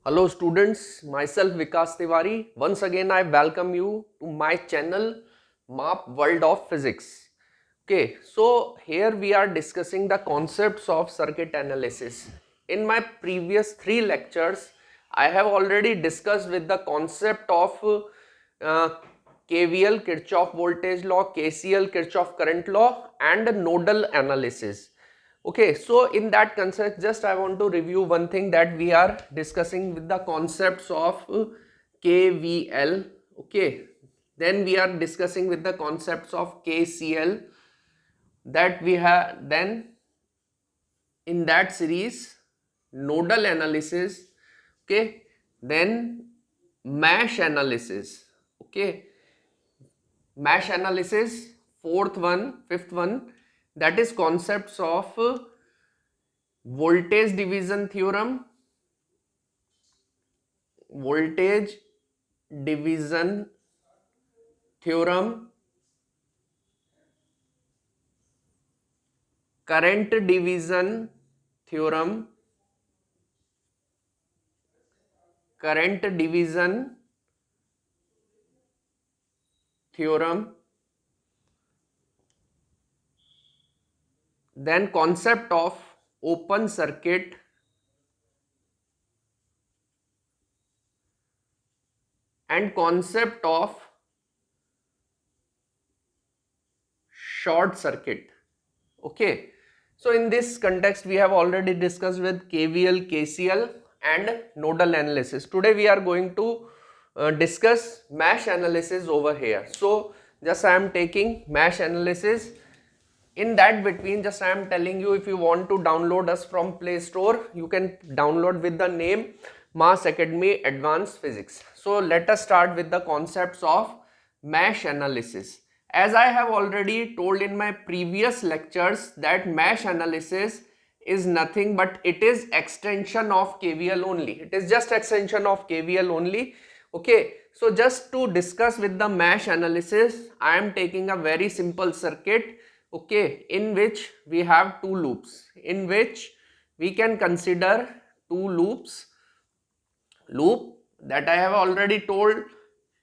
Hello students, myself Vikas Tiwari. Once again I welcome you to my channel MAP World of Physics. Okay, so here we are discussing the concepts of circuit analysis. In my previous 3 lectures, I have already discussed with the concept of uh, KVL, Kirchhoff voltage law, KCL, Kirchhoff current law and nodal analysis. Okay, so in that concept, just I want to review one thing that we are discussing with the concepts of KVL. Okay, then we are discussing with the concepts of KCL that we have. Then in that series, nodal analysis. Okay, then mesh analysis. Okay, mesh analysis, fifth one, that is concepts of voltage division theorem, voltage division theorem, current division theorem, current division theorem, then concept of open circuit and concept of short circuit. Okay, so in this context we have already discussed with KVL, KCL and nodal analysis. Today we are going to discuss mesh analysis over here. So just I am taking mesh analysis. In that between, just I am telling you, if you want to download us from Play Store, you can download with the name Mass Academy Advanced Physics. So let us start with the concepts of mesh analysis. As I have already told in my previous lectures that mesh analysis is nothing but it is extension of KVL only. It is just extension of KVL only. Okay, so just to discuss with the mesh analysis, I am taking a very simple circuit, okay, in which we have two loops, in which we can consider two loops. Loop that I have already told,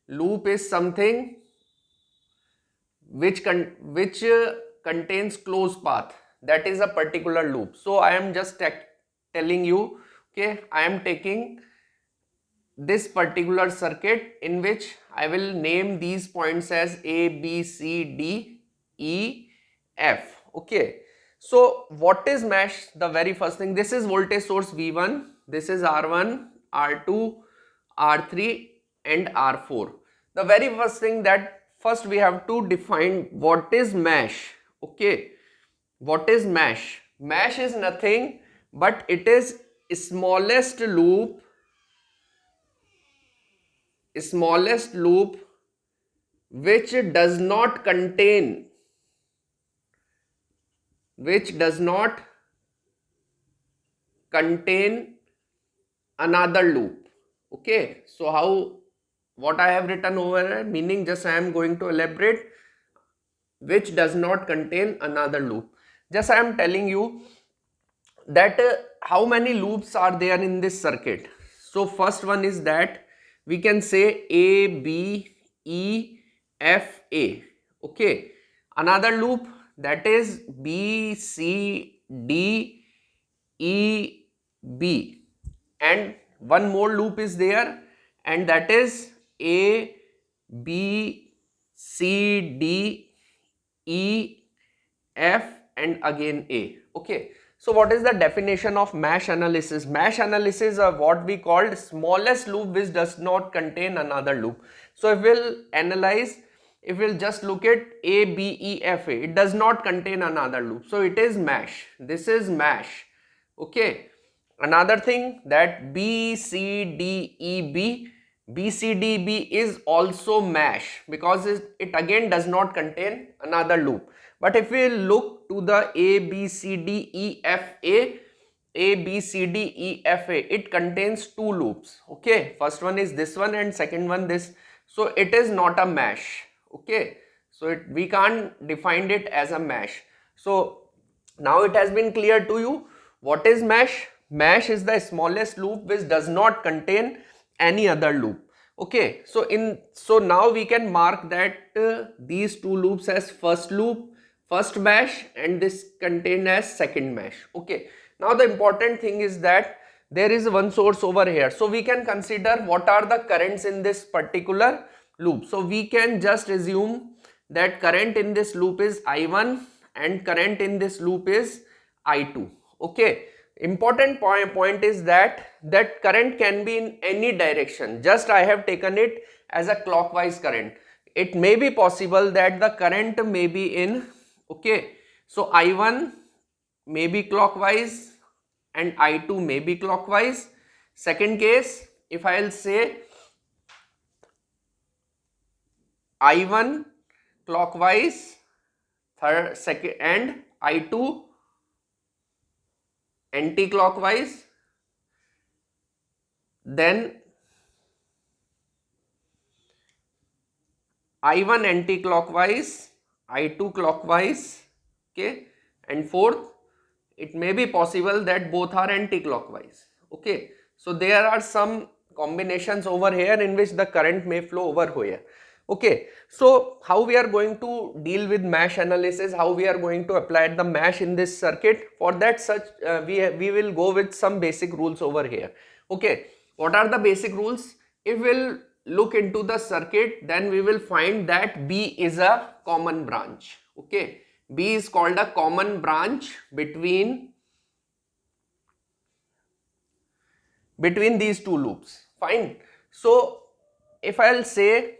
loop is something which contains closed path, that is a particular loop. So I am just telling you, okay, I am taking this particular circuit in which I will name these points as A, B, C, D, E, F. Okay, so what is mesh? The very first thing, this is voltage source V1, this is R1, R2, R3 and R4. The very first thing, that first we have to define what is mesh. Okay, what is mesh? Mesh is nothing but it is smallest loop which does not contain another loop. Okay, so how, what I have written over here, meaning just I am going to elaborate, which does not contain another loop. Just I am telling you that how many loops are there in this circuit. So first one is that we can say A, B, E, F, A. Okay, another loop, that is B, C, D, E, B, and one more loop is there, and that is A, B, C, D, E, F and again A. Okay, so what is the definition of mesh analysis? Mesh analysis are what we called smallest loop which does not contain another loop. So if we'll analyze, if we'll just look at A, B, E, F, A, it does not contain another loop, so it is mesh. This is mesh. Okay, another thing, that B, C, D, E, B, B, C, D, B is also mesh because it again does not contain another loop. But if we look to the A, B, C, D, E, F, A, B, C, D, E, F, A, it contains two loops. Okay, first one is this one and second one this. So it is not a mesh. Okay, so we can't define it as a mesh. So now it has been clear to you what is mesh. mesh is the smallest loop which does not contain any other loop. Okay, so now we can mark that these two loops as first loop, first mesh, and this contained as second mesh. Okay, now the important thing is that there is one source over here, so we can consider what are the currents in this particular loop. So we can just assume that current in this loop is I1 and current in this loop is I2. Okay, important point is that current can be in any direction. Just I have taken it as a clockwise current. It may be possible that the current may be in, okay, so I1 may be clockwise and I2 may be clockwise. Second case, if I will say I1 clockwise, second, and I2 anti-clockwise, then I1 anti-clockwise, I2 clockwise, okay, and fourth, it may be possible that both are anti-clockwise. Okay, so there are some combinations over here in which the current may flow over here. Okay, so how we are going to deal with mesh analysis, how we are going to apply the mesh in this circuit? For that, we will go with some basic rules over here. Okay, what are the basic rules? If we'll look into the circuit, then we will find that B is a common branch. Okay, B is called a common branch between these two loops. Fine. So if I'll say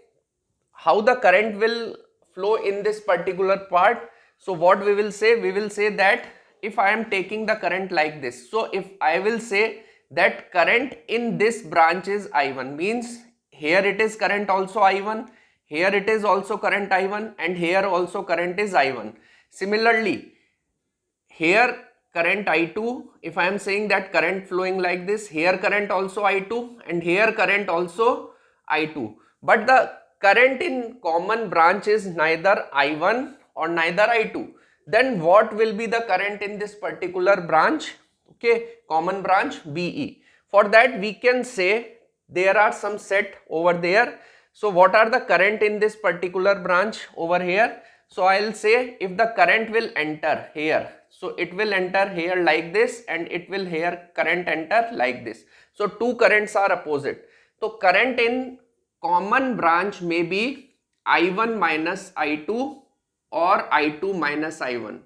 how the current will flow in this particular part, so what we will say that if I am taking the current like this, so if I will say that current in this branch is I1, means here it is current also I1, here it is also current I1, and here also current is I1. Similarly, here current I2, if I am saying that current flowing like this, here current also I2 and here current also I2, but the current in common branch is neither I1 or neither I2, then what will be the current in this particular branch? Okay, common branch BE. For that we can say there are some set over there. So what are the current in this particular branch over here? So I will say if the current will enter here, so it will enter here like this, and it will here current enter like this. So two currents are opposite. So current in common branch may be I1 minus I2 or I2 minus I1.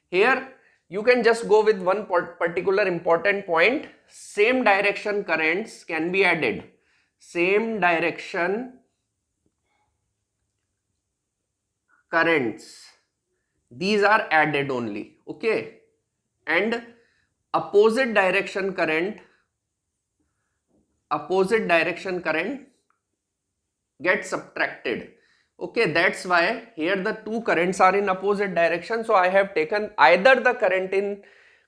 Here you can just go with one particular important point. Same direction currents can be added. Same direction currents, these are added only. Okay, and opposite direction current gets subtracted. Okay, that's why here the two currents are in opposite direction. So I have taken either the current in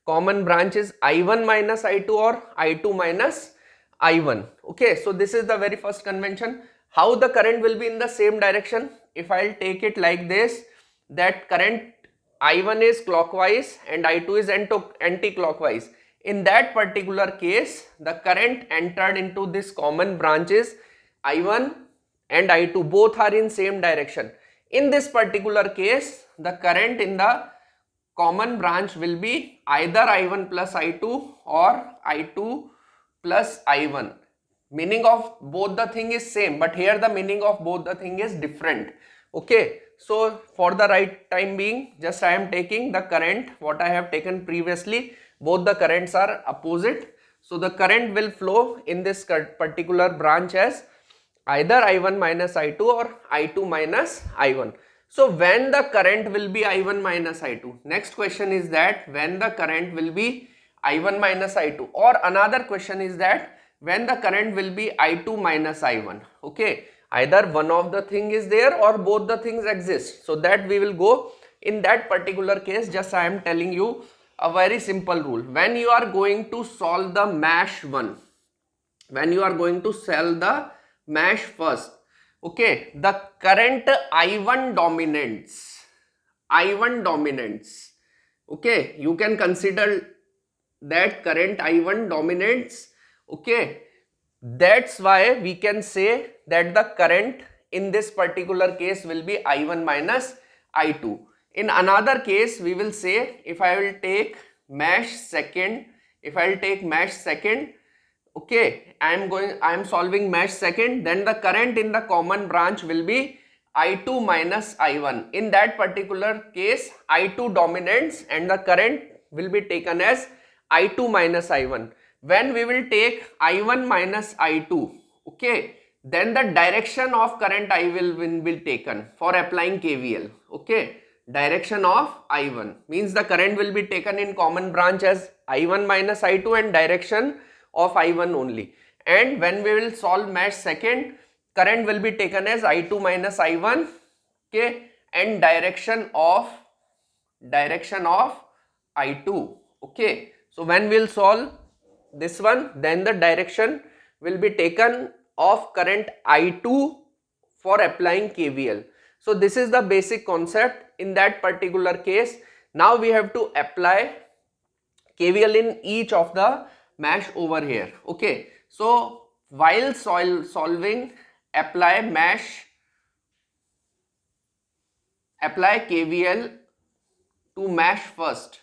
common branch is I1 minus I2 or I2 minus I1. Okay, so this is the very first convention. How the current will be in the same direction? If I'll take it like this, that current I1 is clockwise and I2 is anti-clockwise. In that particular case, the current entered into this common branches I1 and I2 both are in same direction. In this particular case, the current in the common branch will be either I1 plus I2 or I2 plus I1. Meaning of both the thing is same, but here the meaning of both the thing is different. Okay, so for the right time being, just I am taking the current what I have taken previously. Both the currents are opposite, so the current will flow in this particular branch as either I1 minus I2 or I2 minus I1. So when the current will be I1 minus I2, next question is that when the current will be I1 minus I2, or another question is that when the current will be I2 minus I1. Okay, either one of the thing is there or both the things exist. So that we will go in that particular case. Just I am telling you a very simple rule. When you are going to solve the mesh one, when you are going to solve the mesh first, okay, the current I1 dominates. Okay, you can consider that current I1 dominates. Okay, that's why we can say that the current in this particular case will be I1 minus I2. In another case, we will say if I will take mesh second, okay, I am solving mesh second, then the current in the common branch will be I2 minus I1. In that particular case, I2 dominates and the current will be taken as I2 minus I1. When we will take I1 minus I2, okay, then the direction of current I will be taken for applying KVL. Okay, direction of I1 means the current will be taken in common branch as I1 minus I2 and direction of I1 only. And when we will solve mesh second, current will be taken as I2 minus I1, okay, and direction of I2. Okay, so when we will solve this one, then the direction will be taken of current I2 for applying KVL. So this is the basic concept in that particular case. Now we have to apply KVL in each of the mesh over here. Okay, so while solving, apply KVL to mesh first.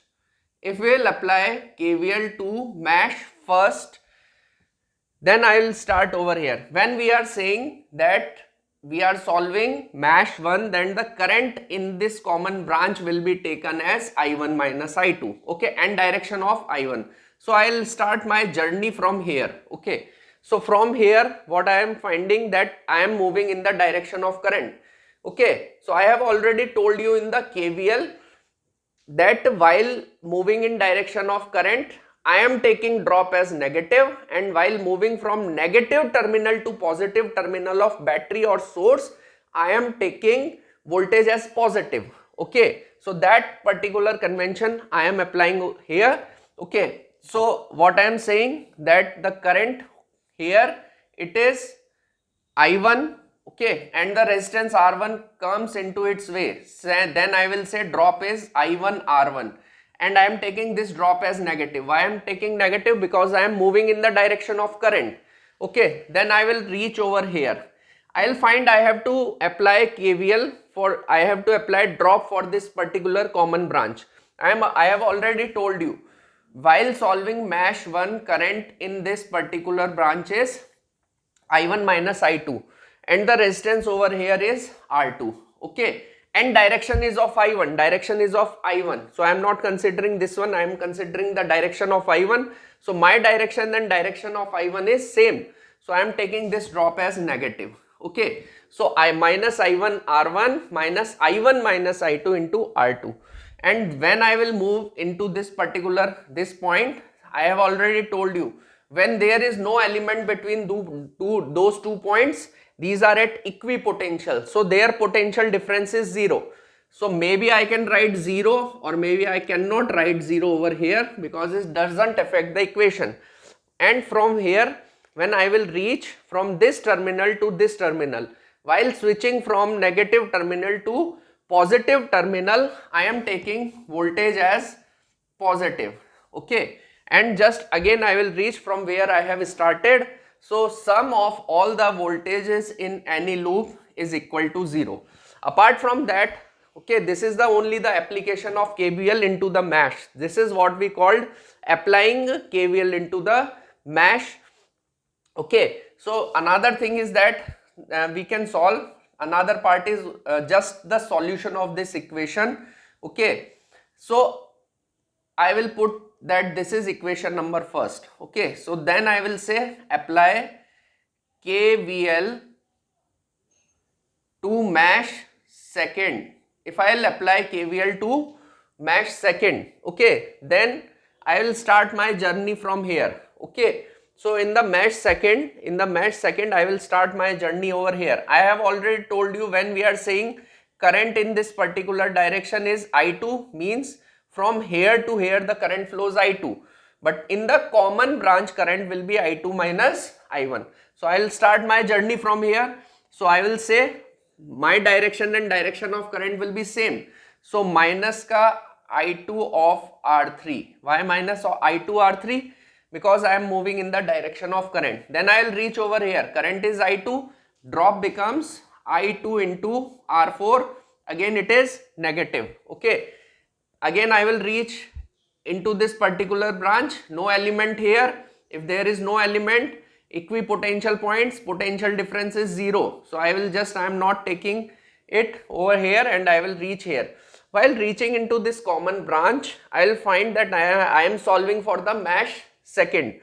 If we will apply KVL to mesh first, then I will start over here. When we are saying that we are solving mesh 1, then the current in this common branch will be taken as I1 minus I2, okay, and direction of I1. So I will start my journey from here. Okay, so from here what I am finding that I am moving in the direction of current. Okay, so I have already told you in the KVL that while moving in direction of current, I am taking drop as negative, and while moving from negative terminal to positive terminal of battery or source, I am taking voltage as positive. Okay, so that particular convention I am applying here. Okay, so what I am saying that the current here, it is I1, okay, and the resistance R1 comes into its way, then I will say drop is I1 R1, and I am taking this drop as negative. Why I am taking negative? Because I am moving in the direction of current. Okay, then I will reach over here. I will find I have to apply KVL for, I have to apply drop for this particular common branch. I have already told you, while solving mesh 1, current in this particular branch is I1 minus I2 and the resistance over here is R2. Okay, and direction is of I1, so I am not considering this one, I am considering the direction of I1. So my direction and direction of I1 is same, so I am taking this drop as negative. Okay, so I minus I1 R1 minus I1 minus I2 into R2, and when I will move into this point, I have already told you, when there is no element between those two points, these are at equipotential, so their potential difference is 0. So maybe I can write 0 or maybe I cannot write 0 over here because it doesn't affect the equation. And from here, when I will reach from this terminal to this terminal, while switching from negative terminal to positive terminal, I am taking voltage as positive. Okay, and just again I will reach from where I have started. So sum of all the voltages in any loop is equal to 0. Apart from that, okay, this is the only the application of KVL into the mesh. This is what we called applying KVL into the mesh. Okay, so another thing is that we can solve, another part is just the solution of this equation. Okay, so I will put that this is equation number first. Okay, so then I will say apply KVL to mesh second. If I will apply KVL to mesh second, okay, then I will start my journey from here. Okay, so in the mesh second I will start my journey over here. I have already told you, when we are saying current in this particular direction is I2, means from here to here the current flows I2, but in the common branch current will be I2 minus I1. So I will start my journey from here. So I will say my direction and direction of current will be same. So minus ka I2 of R3. Why minus I2 R3? Because I am moving in the direction of current. Then I will reach over here. Current is I2. Drop becomes I2 into R4. Again it is negative. Okay. Again I will reach into this particular branch. No element here. If there is no element, equipotential points, potential difference is 0. So I am not taking it over here and I will reach here. While reaching into this common branch, I will find that I am solving for the mesh second.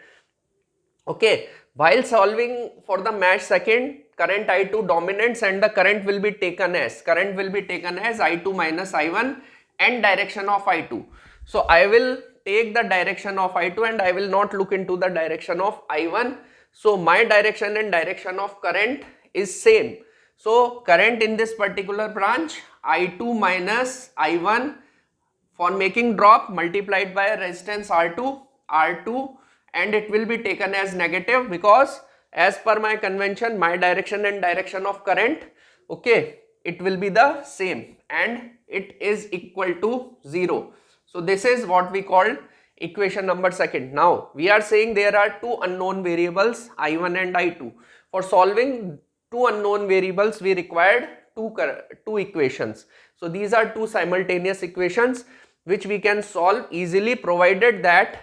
Okay, while solving for the mesh second, current I2 dominates and the current will be taken as I2 minus I1 and direction of I2. So I will take the direction of I2 and I will not look into the direction of I1. So my direction and direction of current is same. So current in this particular branch, I2 minus I1, for making drop multiplied by resistance R2, and it will be taken as negative because as per my convention, my direction and direction of current, okay, it will be the same and it is equal to 0. So this is what we called equation number second. Now we are saying there are two unknown variables I1 and I2. For solving two unknown variables we required two equations. So these are two simultaneous equations which we can solve easily provided that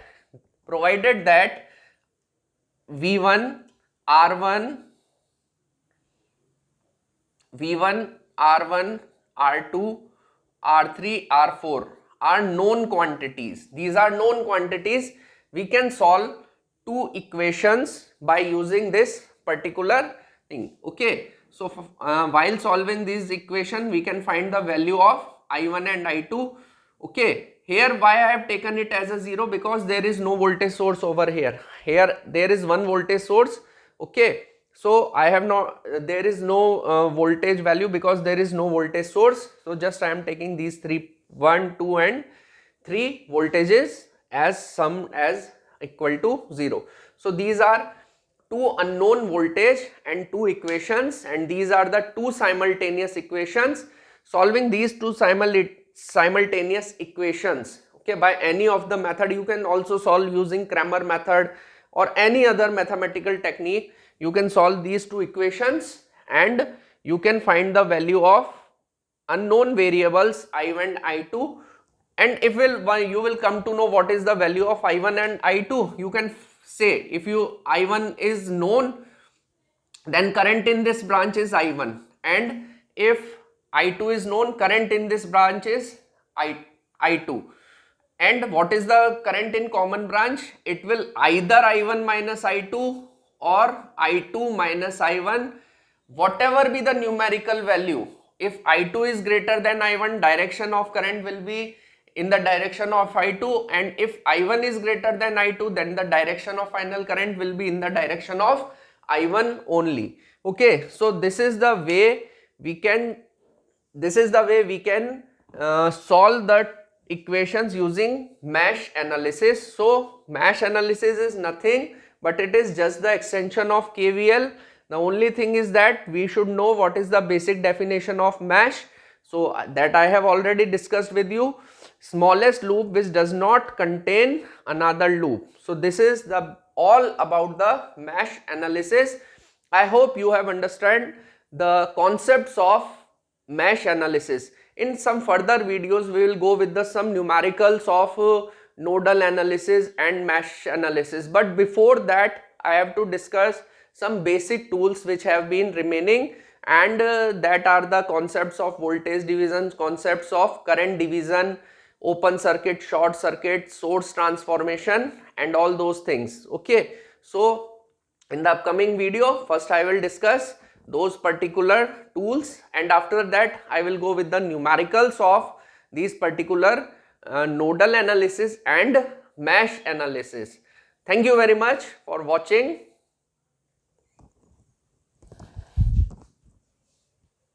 V1 R1 R2 R3 R4 are known quantities. These are known quantities. We can solve two equations by using this particular thing. Okay, so while solving this equation we can find the value of I1 and I2. Okay, here why I have taken it as a 0? Because there is no voltage source over here. Here there is one voltage source. Okay, so I have not, there is no voltage value because there is no voltage source. So just I am taking these 1, 2 and 3 voltages as sum as equal to 0. So these are two unknown voltage and two equations, and these are the two simultaneous equations. Solving these two simultaneous equations, okay, by any of the method, you can also solve using Cramer method or any other mathematical technique. You can solve these two equations and you can find the value of unknown variables I1 and I2, and if you will come to know what is the value of I1 and I2, you can say if I1 is known, then current in this branch is I1, and if I2 is known, current in this branch is I2. And what is the current in common branch? It will either I1 minus I2 or I2 minus I1, whatever be the numerical value. If I2 is greater than I1, direction of current will be in the direction of I2, and if I1 is greater than I2, then the direction of final current will be in the direction of I1 only. Okay, so this is the way we can solve the equations using mesh analysis. So mesh analysis is nothing but it is just the extension of KVL. The only thing is that we should know what is the basic definition of mesh. So that I have already discussed with you. Smallest loop which does not contain another loop. So this is all about the mesh analysis. I hope you have understood the concepts of mesh analysis. In some further videos we will go with some numericals of nodal analysis and mesh analysis, but before that I have to discuss some basic tools which have been remaining, and that are the concepts of voltage division, concepts of current division, open circuit, short circuit, source transformation and all those things. Okay, so in the upcoming video first I will discuss those particular tools, and after that I will go with the numericals of these particular nodal analysis and mesh analysis. Thank you very much for watching.